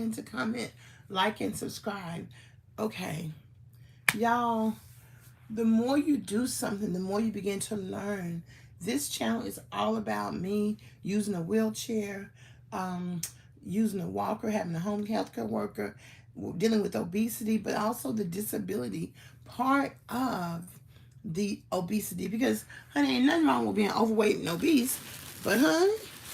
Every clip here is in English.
forgetting to comment, like, and subscribe. Okay, y'all, the more you do something, the more you begin to learn. This channel is all about me using a wheelchair, um, using a walker, having a home health care worker, dealing with obesity, but also the disability part of the obesity. Because, honey, ain't nothing wrong with being overweight and obese, but, honey,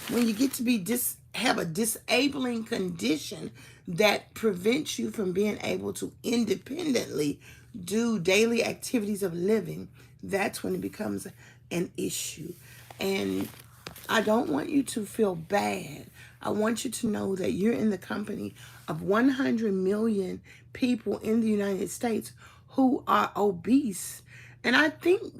when you get to be have a disabling condition that prevents you from being able to independently do daily activities of living, that's when it becomes an issue. And I don't want you to feel bad. I want you to know that you're in the company of 100 million people in the United States who are obese. And I think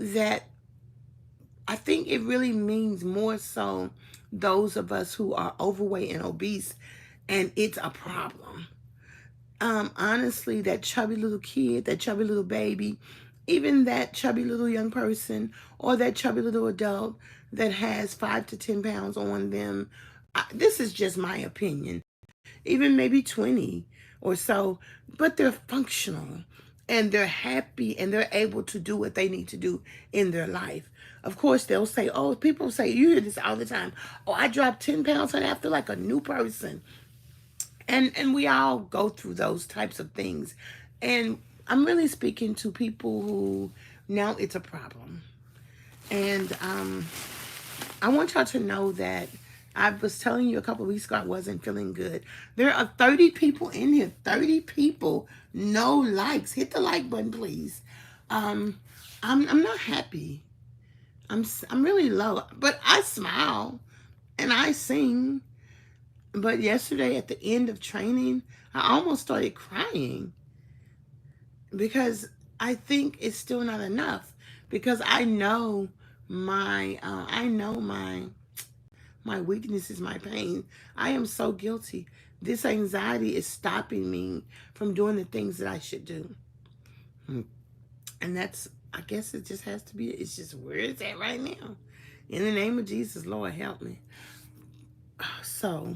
it really means more so those of us who are overweight and obese, and it's a problem. Honestly, that chubby little kid, that chubby little baby, even that chubby little young person, or that chubby little adult that has 5 to 10 pounds on them, this is just my opinion, even maybe 20 or so, but they're functional and they're happy and they're able to do what they need to do in their life. Of course, they'll say, oh, people say, you hear this all the time, oh, I dropped 10 pounds and I feel like a new person. And we all go through those types of things. And I'm really speaking to people who now it's a problem. And I want y'all to know that I was telling you a couple of weeks ago I wasn't feeling good. There are 30 people in here. 30 people, no likes. Hit the like button, please. I'm not happy. I'm really low. But I smile and I sing. But yesterday at the end of training, I almost started crying because I think it's still not enough. Because I know my weaknesses, my pain. I am so guilty. This anxiety is stopping me from doing the things that I should do. And that's, I guess it just has to be, it's just where it's at right now. In the name of Jesus, Lord, help me. So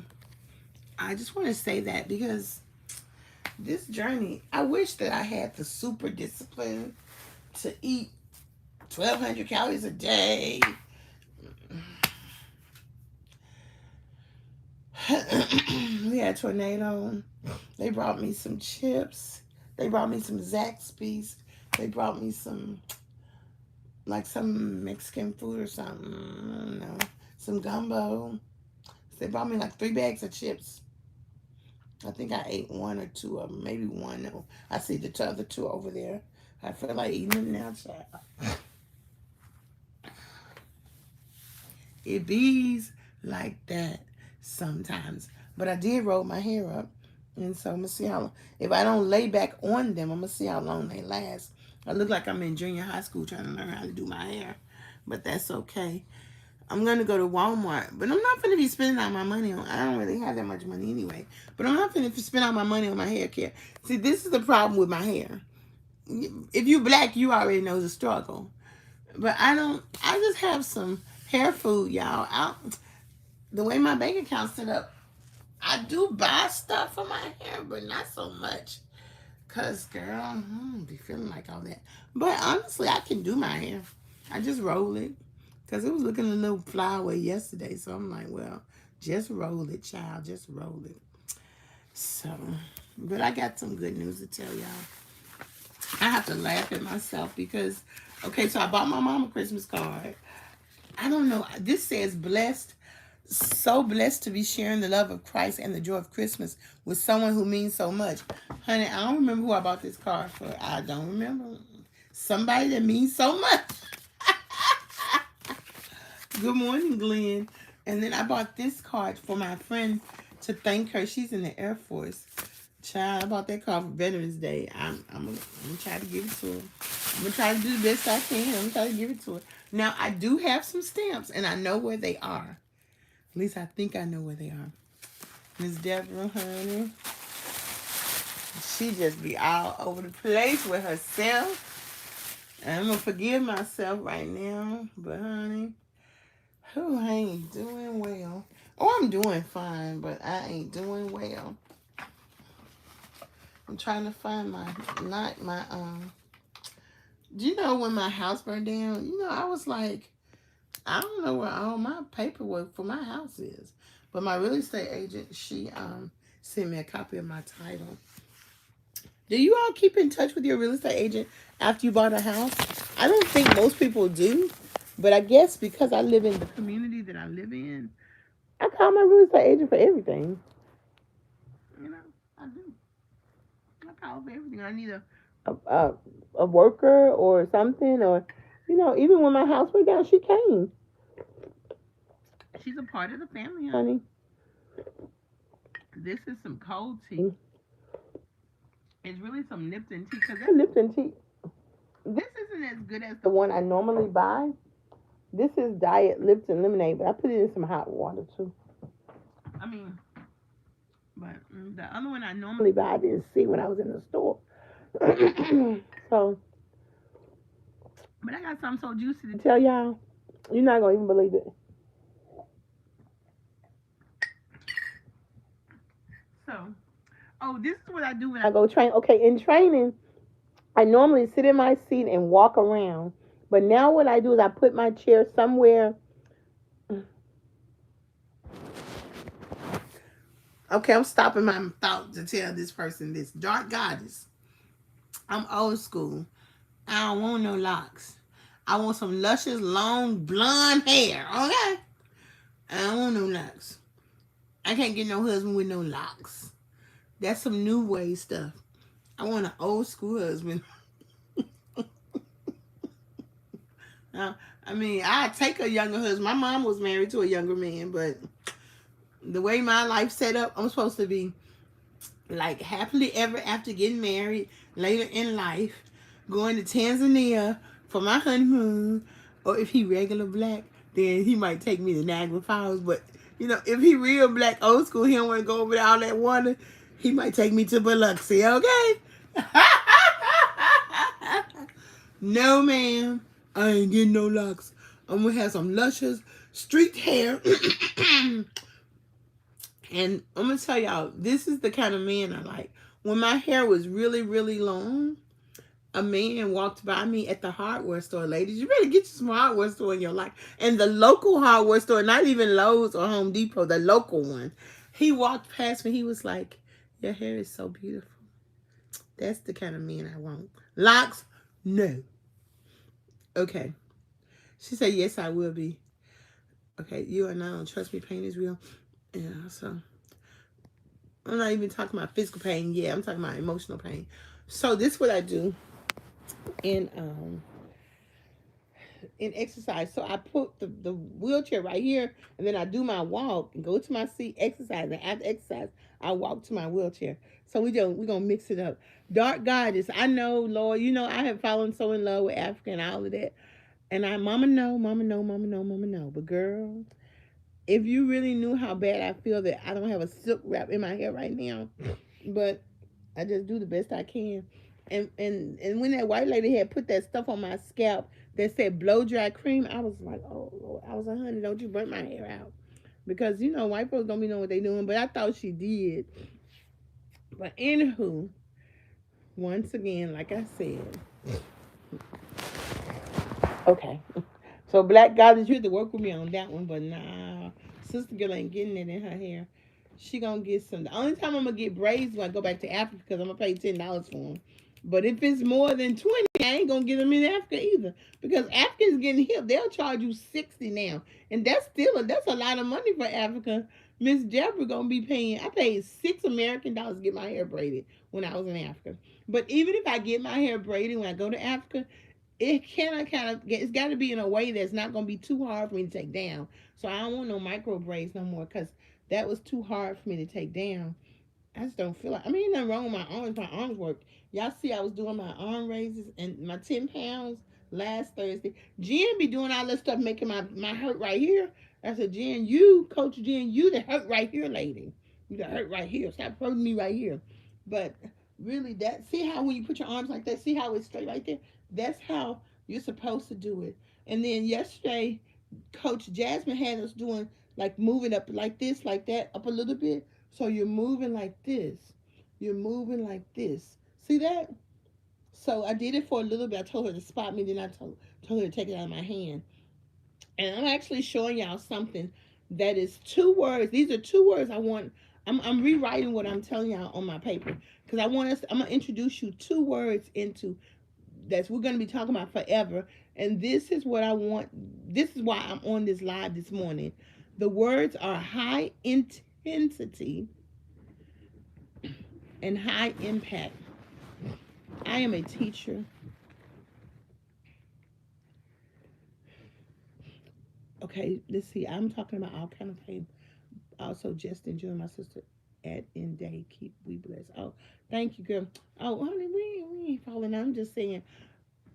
I just want to say that because this journey, I wish that I had the super discipline to eat 1,200 calories a day. We had a tornado. They brought me some chips. They brought me some Zaxby's. They brought me some Mexican food or something. I don't know. Some gumbo. They brought me like 3 bags of chips. I think I ate 1 or 2 of them. Maybe 1. No, I see the other 2 over there. I feel like eating them now, child. It bees like that sometimes. But I did roll my hair up. And so I'm going to see how long. If I don't lay back on them, I'm going to see how long they last. I look like I'm in junior high school trying to learn how to do my hair. But that's okay. I'm going to go to Walmart. But I'm not going to be spending all my money on. I don't really have that much money anyway. But I'm not going to spend all my money on my hair care. See, this is the problem with my hair. If you black, you already know the struggle. But I just have some hair food, y'all. The way my bank account's set up, I do buy stuff for my hair, but not so much. Because, girl, I don't be feeling like all that. But honestly, I can do my hair. I just roll it. Because it was looking a little fly yesterday. So I'm like, well, just roll it, child. Just roll it. So, but I got some good news to tell y'all. I have to laugh at myself because, okay, so I bought my mom a Christmas card. I don't know. This says blessed. So blessed to be sharing the love of Christ and the joy of Christmas with someone who means so much. Honey, I don't remember who I bought this card for. I don't remember. Somebody that means so much. Good morning, Glenn. And then I bought this card for my friend to thank her. She's in the Air Force. Child, I bought that card for Veterans Day. I'm gonna try to give it to her. I'm going to try to do the best I can. I'm going to try to give it to her. Now, I do have some stamps, and I know where they are. At least I think I know where they are. Miss Deborah, honey. She just be all over the place with herself. And I'm going to forgive myself right now. But, honey, I ain't doing well. Oh, I'm doing fine, but I ain't doing well. I'm trying to find my, not my, do you know when my house burned down? You know, I was like, I don't know where all my paperwork for my house is. But my real estate agent, she sent me a copy of my title. Do you all keep in touch with your real estate agent after you bought a house? I don't think most people do. But I guess because I live in the community that I live in, I call my real estate agent for everything. You know, I do. I call for everything. I need a, a, a worker or something, or, you know, even when my house went down, she came. She's a part of the family, honey. This is some cold tea. It's really some Lipton tea, because that Lipton tea, this isn't as good as the one I normally buy. This is Diet Lipton Lemonade, but I put it in some hot water too. I mean, but the other one I normally buy, I didn't see when I was in the store. So, but I got something so juicy to tell y'all. You're not gonna even believe it. So, oh, this is what I do when I go train. Okay, in training, I normally sit in my seat and walk around. But now what I do is I put my chair somewhere. Okay, I'm stopping my thought to tell this person this. Dark goddess. I'm old school. I don't want no locks. I want some luscious, long, blonde hair. Okay? I don't want no locks. I can't get no husband with no locks. That's some new way stuff. I want an old school husband. I mean, I take a younger husband. My mom was married to a younger man, but the way my life set up, I'm supposed to be like happily ever after getting married later in life, going to Tanzania for my honeymoon, or if he regular black, then he might take me to Niagara Falls. But you know, if he real black, old school, he don't want to go over there all that water. He might take me to Biloxi. Okay. No, ma'am. I ain't getting no locks. I'm gonna have some luscious streaked hair. And I'm gonna tell y'all, this is the kind of man I like. When my hair was really, really long, a man walked by me at the hardware store. Ladies, you better get you some hardware store in your life. And the local hardware store, not even Lowe's or Home Depot, the local one. He walked past me. He was like, your hair is so beautiful. That's the kind of man I want. Locks? No. Okay. She said, yes, I will be. Okay, you are not. Trust me, pain is real. Yeah, so I'm not even talking about physical pain. Yeah, I'm talking about emotional pain. So this is what I do in exercise. So I put the wheelchair right here, and then I do my walk and go to my seat, exercise, and after exercise, I walk to my wheelchair. So we're gonna mix it up. Dark goddess, I know, Lord, you know I have fallen so in love with Africa and all of that. And mama know, mama know, mama know, mama know. But girl, if you really knew how bad I feel that I don't have a silk wrap in my hair right now, but I just do the best I can. And when that white lady had put that stuff on my scalp that said blow dry cream, I was like, oh Lord, I was like, honey, don't you burn my hair out. Because you know, white folks don't be knowing what they doing, but I thought she did. But anywho, once again, like I said, okay. So Black Goddess, you have to work with me on that one, but nah, sister girl ain't getting it in her hair. She gonna get some. The only time I'm gonna get braids when I go back to Africa because I'm gonna pay $10 for them. But if it's more than 20, I ain't gonna get them in Africa either because Africans getting hip. They'll charge you 60 now, and that's a lot of money for Africa. Miss Deborah gonna be paying. I paid $6 American to get my hair braided when I was in Africa. But even if I get my hair braided when I go to Africa, it's got to be in a way that's not going to be too hard for me to take down. So I don't want no micro braids no more because that was too hard for me to take down. I just don't feel like, I mean, ain't nothing wrong with my arms. My arms work. Y'all see I was doing my arm raises and my 10 pounds last Thursday. Jen be doing all this stuff making my hurt right here. I said, Jen, Coach Jen, you the hurt right here, lady. You the hurt right here. Stop hurting me right here. But really, see how when you put your arms like that, see how it's straight right there? That's how you're supposed to do it. And then yesterday, Coach Jasmine had us doing like moving up like this, like that, up a little bit. So you're moving like this. You're moving like this. See that? So I did it for a little bit. I told her to spot me. Then I told her to take it out of my hand. And I'm actually showing y'all something that is 2 words. These are 2 words I want. I'm rewriting what I'm telling y'all on my paper because I want us. I'm gonna introduce you 2 words into that's we're gonna be talking about forever. And this is what I want. This is why I'm on this live this morning. The words are high intensity and high impact. I am a teacher. Okay, let's see. I'm talking about all kind of pain. Also, just enjoying my sister at in day. Keep we bless. Oh, thank you, girl. Oh, honey, we ain't falling out. I'm just saying.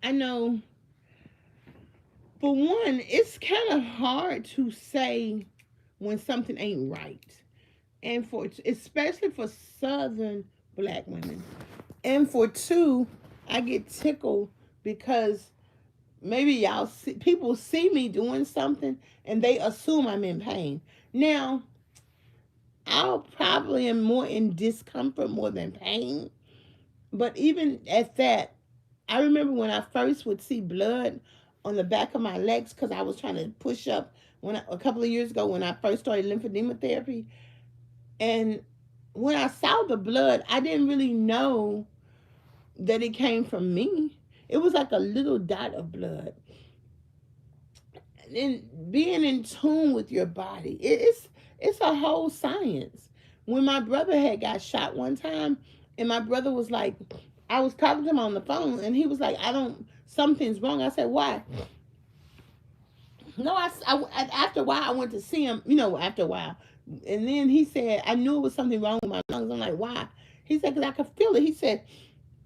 I know. For one, it's kind of hard to say when something ain't right, and for especially for Southern Black women, and for two, I get tickled because maybe people see me doing something and they assume I'm in pain. Now, I probably am more in discomfort more than pain. But even at that, I remember when I first would see blood on the back of my legs because I was trying to push up a couple of years ago when I first started lymphedema therapy. And when I saw the blood, I didn't really know that it came from me. It was like a little dot of blood. And being in tune with your body, it's a whole science. When my brother had got shot one time, and my brother was like, I was talking to him on the phone, and he was like, something's wrong. I said, why? No, after a while, I went to see him, after a while. And then he said, I knew it was something wrong with my lungs. I'm like, why? He said, because I could feel it. He said,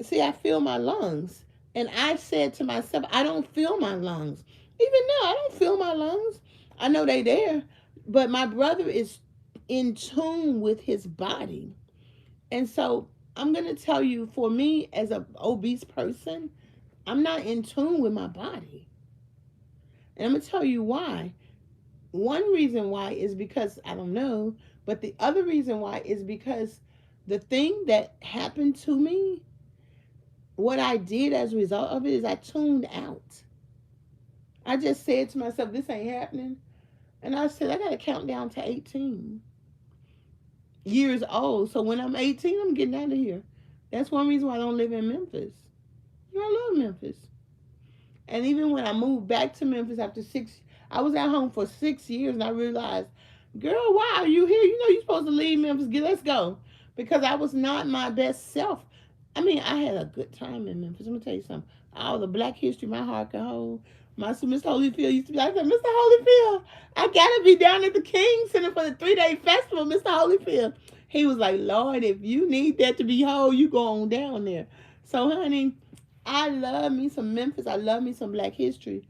see, I feel my lungs. And I said to myself, I don't feel my lungs. Even now, I don't feel my lungs. I know they there. But my brother is in tune with his body. And so I'm going to tell you, for me as an obese person, I'm not in tune with my body. And I'm going to tell you why. One reason why is because I don't know. But the other reason why is because the thing that happened to me, what I did as a result of it is I tuned out. I just said to myself, this ain't happening. And I said, I got to count down to 18 years old. So when I'm 18, I'm getting out of here. That's one reason why I don't live in Memphis. I love Memphis. And even when I moved back to Memphis after I was at home for 6 years and I realized, girl, why are you here? You know you're supposed to leave Memphis. Let's go. Because I was not my best self. I mean, I had a good time in Memphis. I'm going to tell you something. All the Black history my heart could hold. Mr. Holyfield used to be like, Mr. Holyfield, I got to be down at the King Center for the 3-day festival, Mr. Holyfield. He was like, Lord, if you need that to be whole, you go on down there. So, honey, I love me some Memphis. I love me some Black history.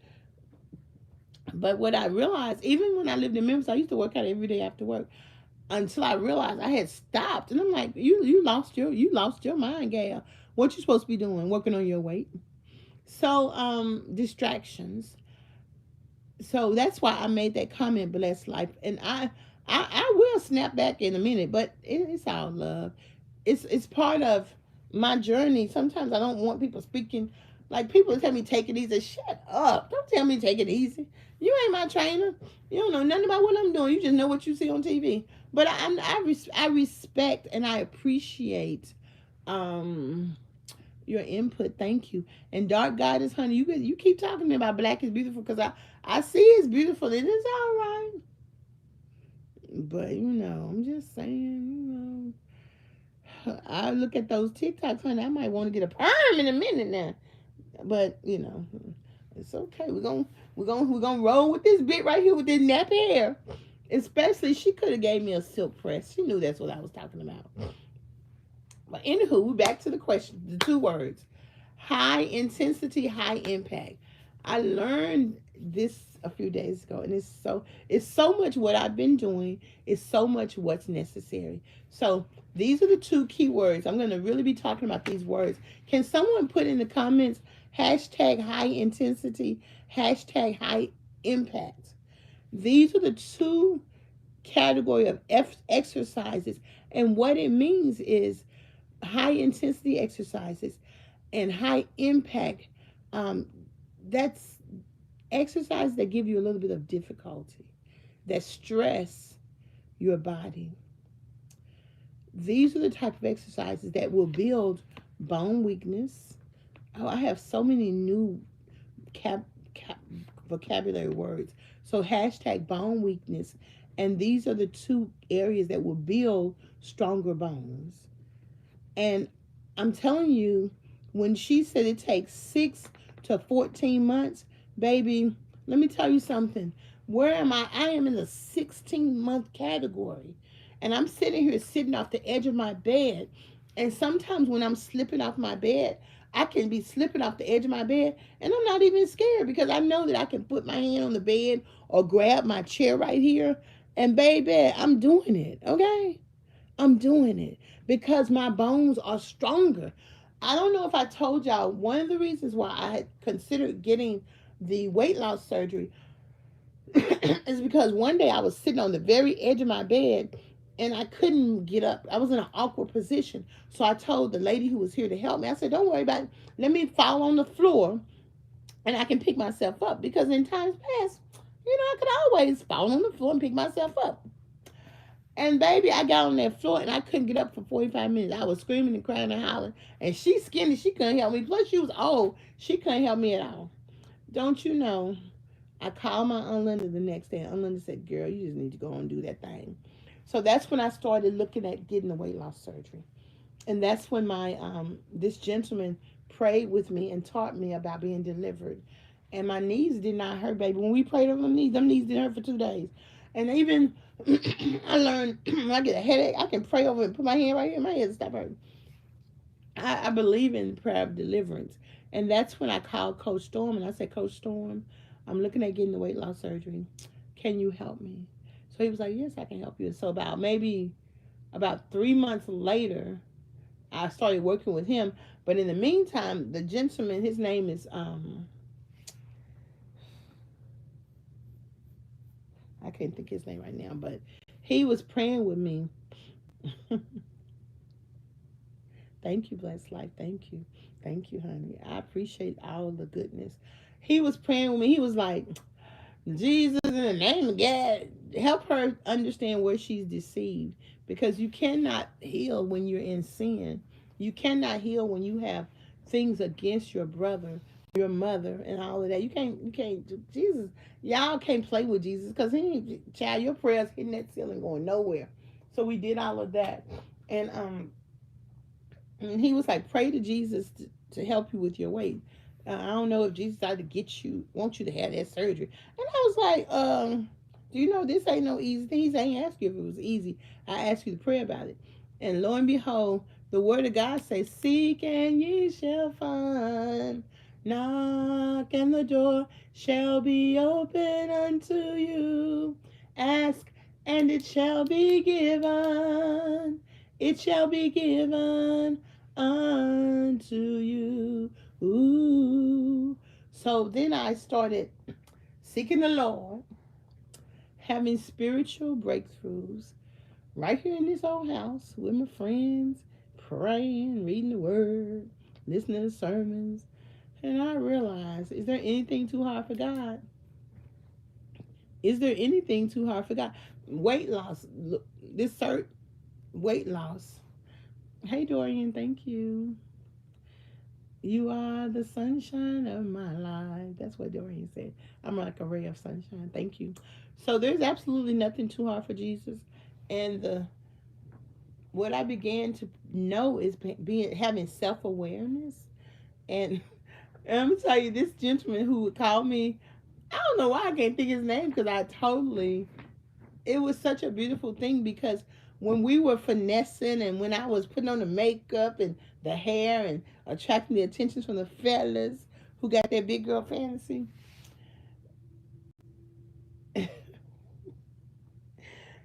But what I realized, even when I lived in Memphis, I used to work out every day after work. Until I realized I had stopped. And I'm like, you lost your mind, gal. What you supposed to be doing? Working on your weight. So, distractions. So that's why I made that comment, blessed life. And I will snap back in a minute, but it's all love. It's part of my journey. Sometimes I don't want people speaking. Like, people tell me take it easy. Shut up. Don't tell me take it easy. You ain't my trainer. You don't know nothing about what I'm doing. You just know what you see on TV. But I respect and I appreciate your input. Thank you. And Dark Goddess, honey, you keep talking to me about Black is beautiful because I see it's beautiful. It is all right. But, I'm just saying, I look at those TikToks, honey, I might want to get a perm in a minute now. But, it's okay. We're gonna roll with this bit right here with this nappy hair. Especially, she could have gave me a silk press. She knew that's what I was talking about. But anywho, we're back to the question, the 2 words. High intensity, high impact. I learned this a few days ago, and it's so much what I've been doing. It's so much what's necessary. So these are the 2 key words. I'm going to really be talking about these words. Can someone put in the comments hashtag high intensity, hashtag high impact? These are the 2 category of exercises. And what it means is high intensity exercises and high impact, um, that's exercises that give you a little bit of difficulty, that stress your body. These are the type of exercises that will build bone weakness. Oh, I have so many new cap, cap vocabulary words. So hashtag bone weakness. And these are the two areas that will build stronger bones. And I'm telling you, when she said it takes 6 to 14 months, baby, let me tell you something. Where am I? I am in the 16-month category. And I'm sitting here, sitting off the edge of my bed. And sometimes when I'm slipping off my bed, I can be slipping off the edge of my bed and I'm not even scared because I know that I can put my hand on the bed or grab my chair right here. And baby, I'm doing it, okay? I'm doing it because my bones are stronger. I don't know if I told y'all one of the reasons why I had considered getting the weight loss surgery is because one day I was sitting on the very edge of my bed and I couldn't get up. I was in an awkward position. So I told the lady who was here to help me, I said, don't worry about it. Let me fall on the floor and I can pick myself up. Because in times past, I could always fall on the floor and pick myself up. And baby, I got on that floor and I couldn't get up for 45 minutes. I was screaming and crying and hollering. And she's skinny. She couldn't help me. Plus, she was old. She couldn't help me at all. Don't you know? I called my Aunt Linda the next day. Aunt Linda said, girl, you just need to go and do that thing. So that's when I started looking at getting the weight loss surgery. And that's when my this gentleman prayed with me and taught me about being delivered. And my knees did not hurt, baby. When we prayed over them knees didn't hurt for 2 days. And even I learned when I get a headache, I can pray over it and put my hand right here in my head and stop hurting. I believe in prayer of deliverance. And that's when I called Coach Storm and I said, Coach Storm, I'm looking at getting the weight loss surgery. Can you help me? So he was like, yes, I can help you. So about 3 months later, I started working with him. But in the meantime, the gentleman, his name is I can't think his name right now, but he was praying with me. Thank you, Blessed Life. Thank you. Thank you, honey. I appreciate all the goodness. He was praying with me. He was like, Jesus, in the name of God, help her understand where she's deceived. Because you cannot heal when you're in sin. You cannot heal when you have things against your brother, your mother, and all of that. You can't, Jesus, y'all can't play with Jesus because he ain't, child, your prayers hitting that ceiling going nowhere. So we did all of that. And he was like, pray to Jesus to help you with your weight. I don't know if Jesus tried to want you to have that surgery. And I was like, do you know this ain't no easy thing? He said, I ain't ask you if it was easy. I asked you to pray about it. And lo and behold, the word of God says, seek and ye shall find. Knock and the door shall be open unto you. Ask and it shall be given. It shall be given unto you. Ooh. So then I started seeking the Lord, having spiritual breakthroughs right here in this old house with my friends, praying, reading the word, listening to sermons. And I realized, is there anything too hard for God? Is there anything too hard for God? Weight loss, this weight loss. Hey, Dorian, thank you. You are the sunshine of my life. That's what Dorian said. I'm like a ray of sunshine. Thank you. So there's absolutely nothing too hard for Jesus. And what I began to know is having self-awareness. And I'm gonna tell you, this gentleman who called me, I don't know why I can't think his name because it was such a beautiful thing because when we were finessing and when I was putting on the makeup and the hair and attracting the attention from the fellas who got that big girl fantasy,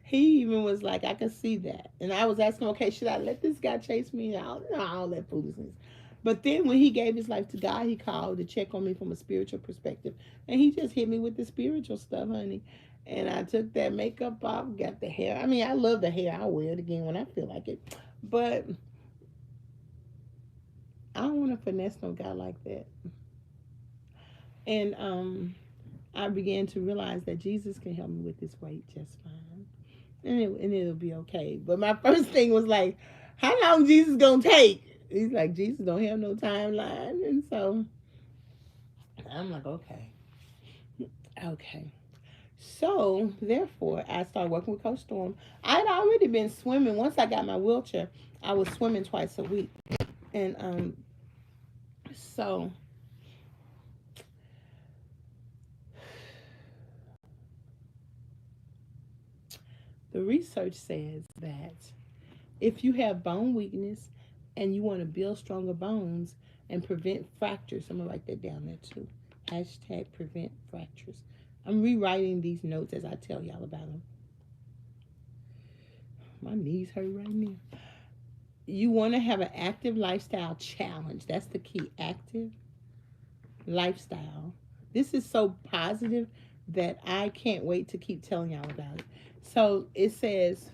he even was like, I can see that. And I was asking, okay, should I let this guy chase me out? No, all that foolishness. But then when he gave his life to God, he called to check on me from a spiritual perspective. And he just hit me with the spiritual stuff, honey. And I took that makeup off, got the hair. I mean, I love the hair. I'll wear it again when I feel like it. But to finesse no guy like that. And I began to realize that Jesus can help me with this weight just fine, and it'll be okay. But my first thing was like, how long Jesus gonna take? He's like, Jesus don't have no timeline, and so I'm like, okay. So therefore, I started working with Coach Storm. I'd already been swimming. Once I got my wheelchair, I was swimming twice a week, and so the research says that if you have bone weakness and you want to build stronger bones and prevent fractures, I'm going to write that down there too. Hashtag prevent fractures. I'm rewriting these notes as I tell y'all about them. My knees hurt right now. You want to have an active lifestyle challenge. That's the key. Active lifestyle. This is so positive that I can't wait to keep telling y'all about it. So it says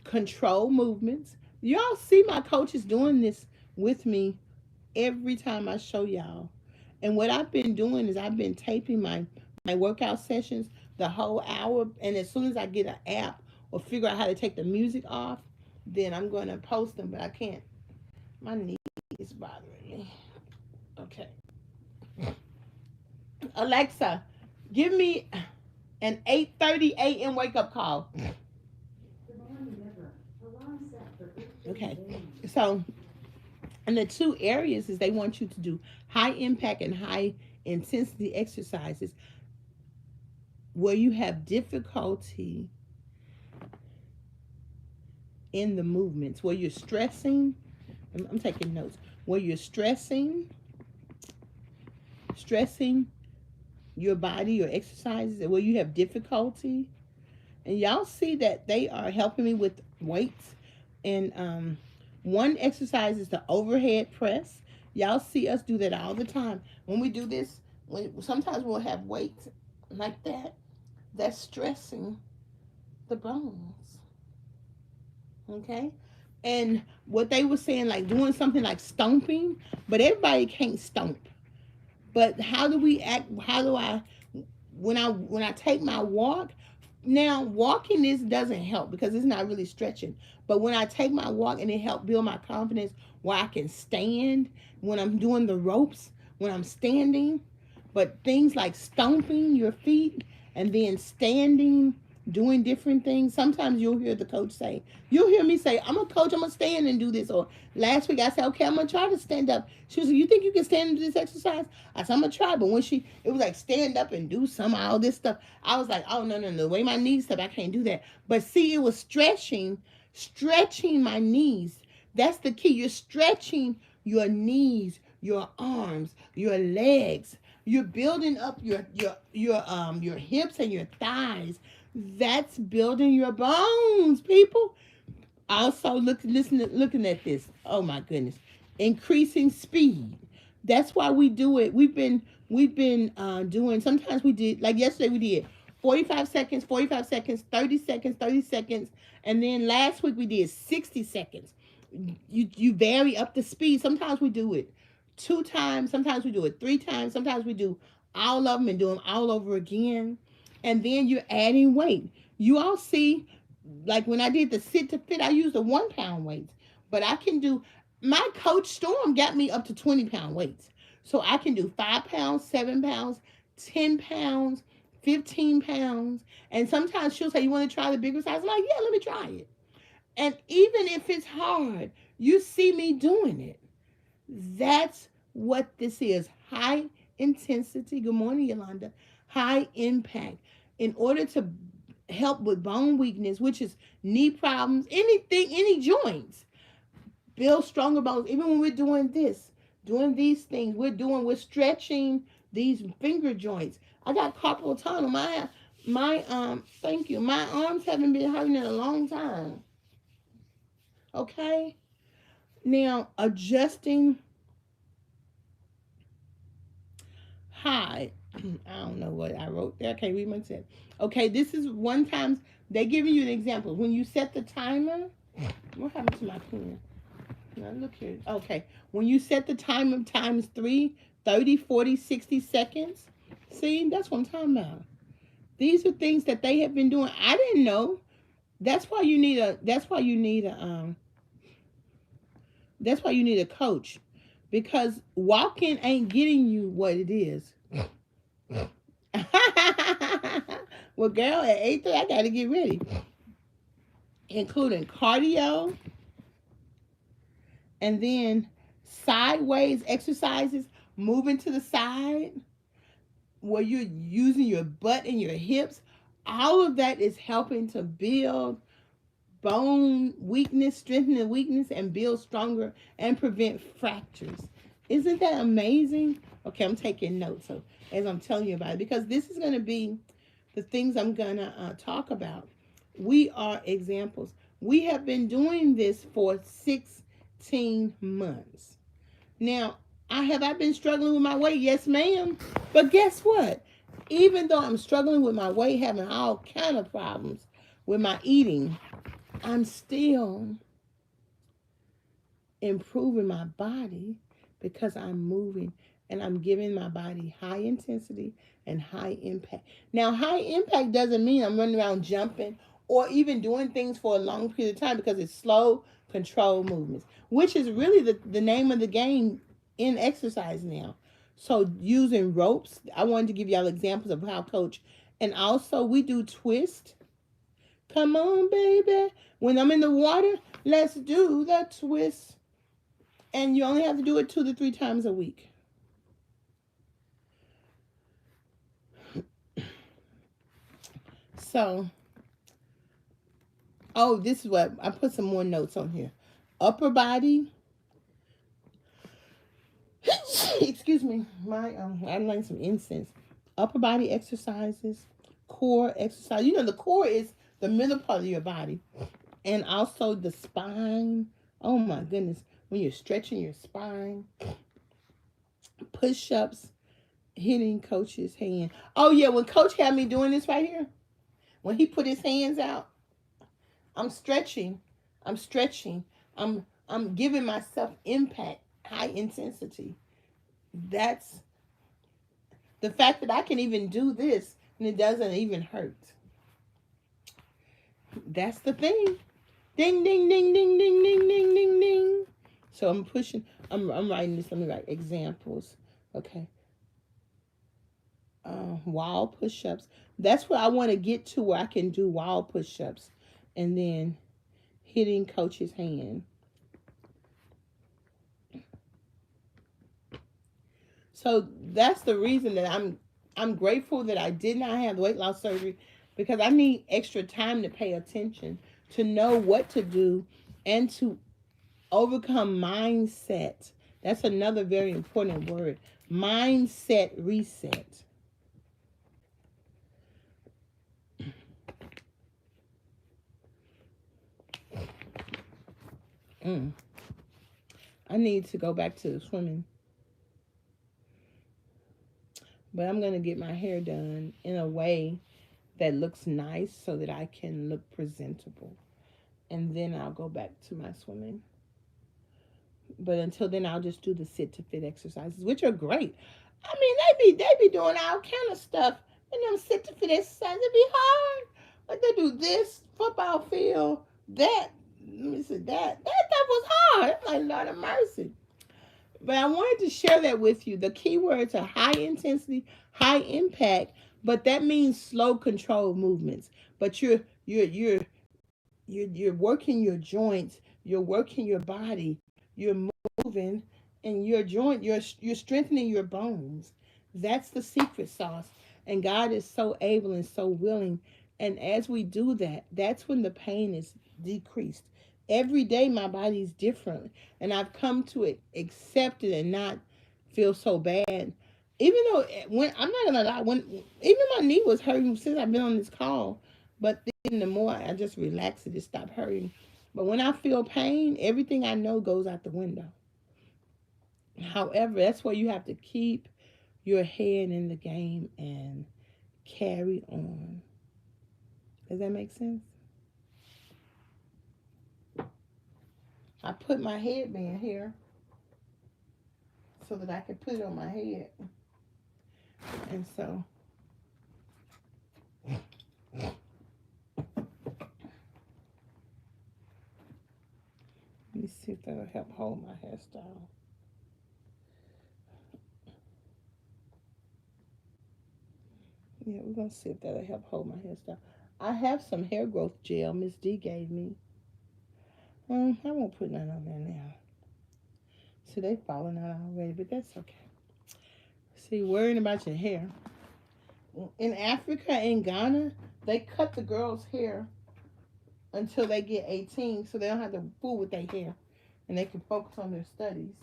control movements. Y'all see my coaches doing this with me every time I show y'all. And what I've been doing is I've been taping my workout sessions the whole hour. And as soon as I get an app or figure out how to take the music off, then I'm going to post them. But I can't. My knee is bothering me. Okay. Alexa, give me an 8:30 a.m. wake-up call. Okay. So, and the two areas is they want you to do high impact and high intensity exercises where you have difficulty in the movements, where you're stressing. I'm taking notes. Where you're stressing your body, your exercises, where you have difficulty. And y'all see that they are helping me with weights. And one exercise is the overhead press. Y'all see us do that all the time. When we do this, sometimes we'll have weights like that. That's stressing the bones. Okay? And what they were saying, like doing something like stomping, but everybody can't stomp. But how do we act? How do I, when I take my walk, now walking this doesn't help because it's not really stretching. But when I take my walk and it helps build my confidence where I can stand when I'm doing the ropes, when I'm standing. But things like stomping your feet and then standing, doing different things. Sometimes you'll hear the coach say, you'll hear me say, I'm a coach, I'm going to stand and do this. Or last week I said, okay, I'm going to try to stand up. She was like, you think you can stand and do this exercise? I said, I'm going to try. But when it was like stand up and do all this stuff. I was like, oh, no. The way my knees step, I can't do that. But see, it was stretching my knees. That's the key. You're stretching your knees, your arms, your legs. You're building up your hips and your thighs. That's building your bones, people. Also, looking at this. Oh my goodness, increasing speed. That's why we do it. We've been doing. Sometimes we did, like yesterday we did 45 seconds, 30 seconds, 30 seconds, and then last week we did 60 seconds. You vary up the speed. Sometimes we do it 2 times. Sometimes we do it 3 times. Sometimes we do all of them and do them all over again. And then you're adding weight. You all see, like when I did the sit to fit, I used the 1 pound weights. But I can do, my coach Storm got me up to 20 pound weights. So I can do 5 pounds, 7 pounds, 10 pounds, 15 pounds. And sometimes she'll say, you want to try the bigger size? I'm like, yeah, let me try it. And even if it's hard, you see me doing it. That's what this is. High intensity. Good morning, Yolanda. High impact. In order to help with bone weakness, which is knee problems, anything, any joints, build stronger bones. Even when we're doing these things, we're stretching these finger joints. I got carpal tunnel. Thank you. My arms haven't been hurting in a long time. Okay? Now, adjusting high. I don't know what I wrote there. I can't read myself. Okay, this is one time they're giving you an example. When you set the timer, what happened to my pen? No, look here. Okay. When you set the timer times 3, 30, 40, 60 seconds. See, that's what I'm talking about. These are things that they have been doing. I didn't know. That's why you need a that's why you need a coach. Because walking ain't getting you what it is. Well, girl, at 8:30 I gotta get ready. Including cardio and then sideways exercises, moving to the side, where you're using your butt and your hips. All of that is helping to build bone weakness, strengthen the weakness, and build stronger and prevent fractures. Isn't that amazing? Okay, I'm taking notes so as I'm telling you about it, because this is going to be the things I'm going to talk about. We are examples. We have been doing this for 16 months. Now, I been struggling with my weight? Yes, ma'am. But guess what? Even though I'm struggling with my weight, having all kind of problems with my eating, I'm still improving my body because I'm moving and I'm giving my body high intensity and high impact. Now, high impact doesn't mean I'm running around jumping or even doing things for a long period of time, because it's slow, controlled movements, which is really the name of the game in exercise now. So using ropes, I wanted to give y'all examples of how coach, and also we do twist. Come on, baby. When I'm in the water, let's do the twist. And you only have to do it 2 to 3 times a week. So, oh, this is what I put some more notes on here. Upper body. Excuse me. I'm lighting some incense. Upper body exercises, core exercise. You know, the core is the middle part of your body, and also the spine. Oh my goodness, when you're stretching your spine. Push-ups, hitting coach's hand. Oh yeah, when coach had me doing this right here, when he put his hands out, I'm stretching. I'm giving myself impact, high intensity. That's the fact that I can even do this and it doesn't even hurt. That's the thing. Ding, ding, ding, ding, ding, ding, ding, ding, ding. So I'm pushing. I'm writing this. Let me write examples. Okay. Wall push-ups. That's where I want to get to, where I can do wall push-ups, and then hitting coach's hand. So that's the reason that I'm grateful that I did not have weight loss surgery, because I need extra time to pay attention, to know what to do, and to overcome mindset. That's another very important word. Mindset reset. I need to go back to swimming. But I'm going to get my hair done in a way that looks nice so that I can look presentable. And then I'll go back to my swimming. But until then, I'll just do the sit to fit exercises, which are great. I mean, they be doing all kind of stuff in them sit to fit exercises. It be hard. Like they do this football field, that. Let me see that. That was hard. I'm like, Lord of mercy. But I wanted to share that with you. The key words are high intensity, high impact, but that means slow, controlled movements. But you're working your joints, you're working your body, you're moving, and your joint, you're strengthening your bones. That's the secret sauce. And God is so able and so willing. And as we do that, that's when the pain is decreased. Every day my body's different, and I've come to accept it and not feel so bad. Even though, when I'm not gonna lie, when even my knee was hurting since I've been on this call, but then the more I just relax it stopped hurting. But when I feel pain, everything I know goes out the window. However, that's where you have to keep your head in the game and carry on. Does that make sense? I put my headband here so that I can put it on my head. And so let me see if that'll help hold my hairstyle. Yeah, we're gonna see if that'll help hold my hairstyle. I have some hair growth gel Miss D gave me. I won't put none on there now. See, they falling out already, but that's okay. See, worrying about your hair. In Africa and Ghana, they cut the girls' hair until they get 18 so they don't have to fool with their hair and they can focus on their studies.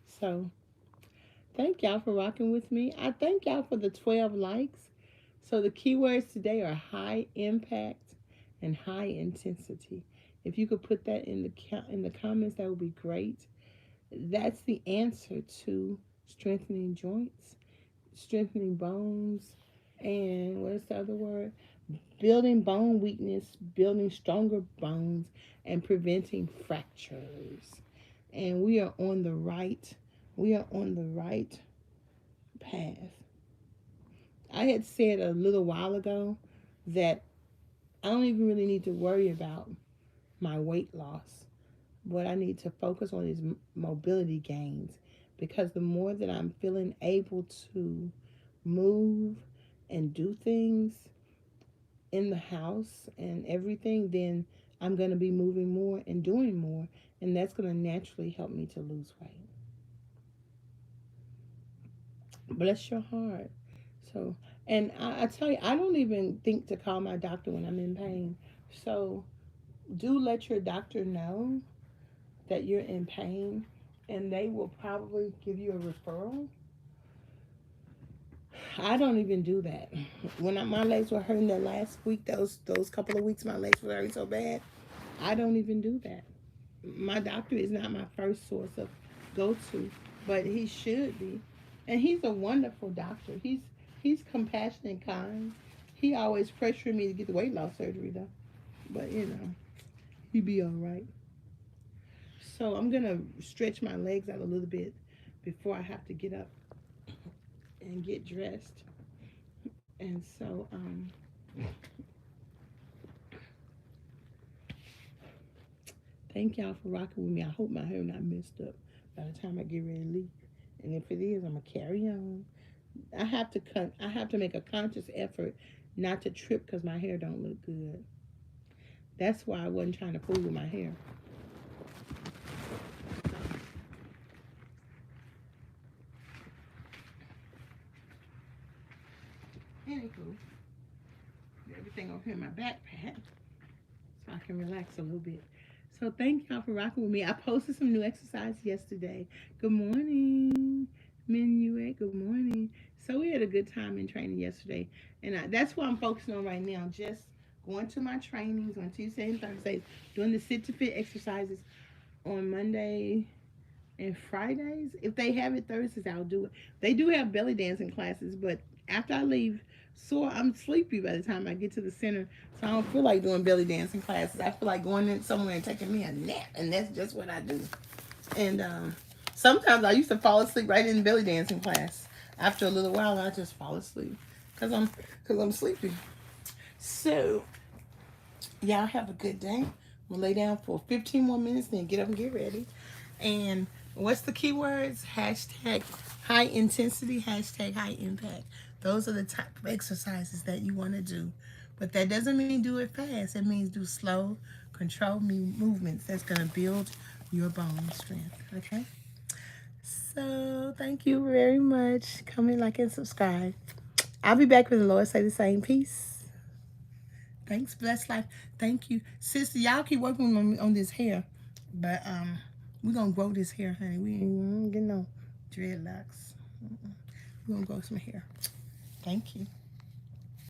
So, thank y'all for rocking with me. I thank y'all for the 12 likes. So, the keywords today are high impact and high intensity. If you could put that in the comments, that would be great. That's the answer to strengthening joints, strengthening bones, and what is the other word? Building bone weakness, building stronger bones, and preventing fractures. And we are on the right path. I had said a little while ago that I don't even really need to worry about my weight loss. What I need to focus on is mobility gains, because the more that I'm feeling able to move and do things in the house and everything, then I'm going to be moving more and doing more, and that's going to naturally help me to lose weight. Bless your heart. So, and I tell you, I don't even think to call my doctor when I'm in pain. So, do let your doctor know that you're in pain, and they will probably give you a referral. I don't even do that. When my legs were hurting that last week, those couple of weeks, my legs were hurting so bad. I don't even do that. My doctor is not my first source of go to, but he should be, and he's a wonderful doctor. He's compassionate and kind. He always pressured me to get the weight loss surgery though, but he'd be all right. So I'm gonna stretch my legs out a little bit before I have to get up and get dressed. And so thank y'all for rocking with me. I hope my hair not messed up by the time I get ready to leave. And if it is, I'm gonna carry on. I have to make a conscious effort not to trip because my hair don't look good. That's why I wasn't trying to fool with my hair. Anywho, everything over here in my backpack so I can relax a little bit. So thank y'all for rocking with me. I posted some new exercises yesterday. Good morning, Minuet. Good morning. So we had a good time in training yesterday, and that's what I'm focusing on right now. Just going to my trainings on Tuesday and Thursdays, doing the sit to fit exercises on Monday and Fridays. If they have it Thursdays, I'll do it. They do have belly dancing classes, but after I leave, so I'm sleepy by the time I get to the center, so I don't feel like doing belly dancing classes. I feel like going in somewhere and taking me a nap, and that's just what I do. And sometimes I used to fall asleep right in the belly dancing class. After a little while, I just fall asleep because I'm sleepy. So y'all have a good day. We'll lay down for 15 more minutes, then get up and get ready. And what's the keywords? Hashtag high intensity, hashtag high impact. Those are the type of exercises that you want to do. But that doesn't mean do it fast. It means do slow, controlled movements that's going to build your bone strength. Okay? So thank you very much. Comment, like, and subscribe. I'll be back when the Lord say the same. Peace. Thanks. Bless life. Thank you. Sister, y'all keep working on this hair. But we're going to grow this hair, honey. We ain't getting no dreadlocks. We're going to grow some hair. Thank you.